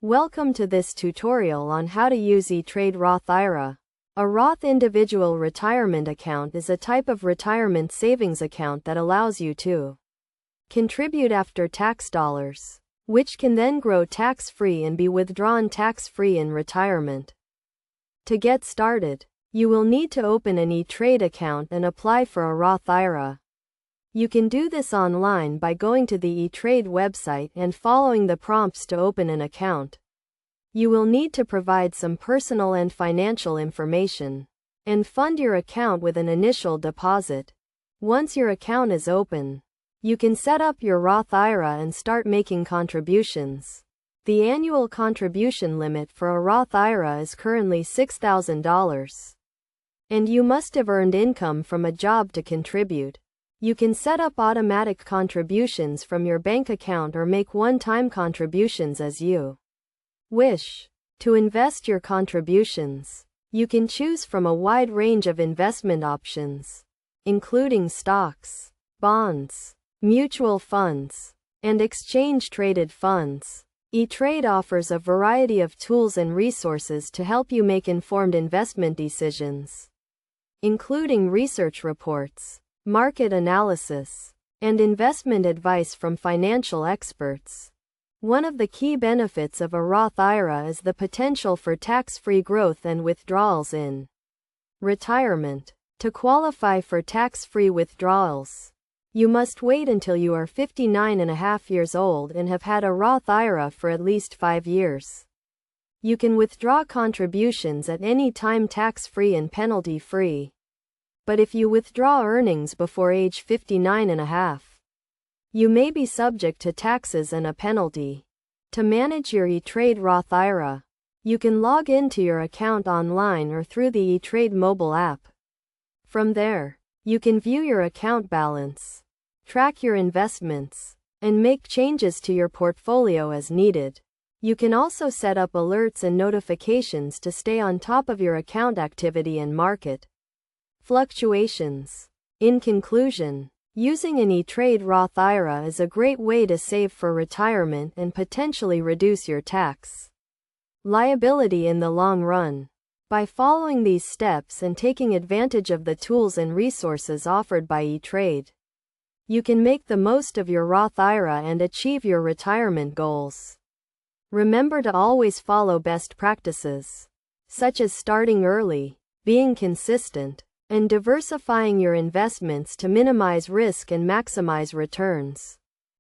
Welcome to this tutorial on how to use E-TRADE Roth IRA. A Roth individual retirement account is a type of retirement savings account that allows you to contribute after-tax dollars, which can then grow tax-free and be withdrawn tax-free in retirement. To get started, you will need to open an E-TRADE account and apply for a Roth IRA. You can do this online by going to the E-TRADE website and following the prompts to open an account. You will need to provide some personal and financial information and fund your account with an initial deposit. Once your account is open, you can set up your Roth IRA and start making contributions. The annual contribution limit for a Roth IRA is currently $6,000. And you must have earned income from a job to contribute. You can set up automatic contributions from your bank account or make one-time contributions as you wish. To invest your contributions, you can choose from a wide range of investment options, including stocks, bonds, mutual funds, and exchange-traded funds. E-TRADE offers a variety of tools and resources to help you make informed investment decisions, including research reports, market analysis, and investment advice from financial experts. One of the key benefits of a Roth IRA is the potential for tax-free growth and withdrawals in retirement. To qualify for tax-free withdrawals, you must wait until you are 59.5 years old and have had a Roth IRA for at least 5 years. You can withdraw contributions at any time tax-free and penalty-free. But if you withdraw earnings before age 59.5, you may be subject to taxes and a penalty. To manage your E-TRADE Roth IRA, you can log into your account online or through the E-TRADE mobile app. From there, you can view your account balance, track your investments, and make changes to your portfolio as needed. You can also set up alerts and notifications to stay on top of your account activity and market fluctuations. In conclusion, using an E-TRADE Roth IRA is a great way to save for retirement and potentially reduce your tax liability in the long run. By following these steps and taking advantage of the tools and resources offered by E-TRADE, you can make the most of your Roth IRA and achieve your retirement goals. Remember to always follow best practices, such as starting early, being consistent, and diversifying your investments to minimize risk and maximize returns.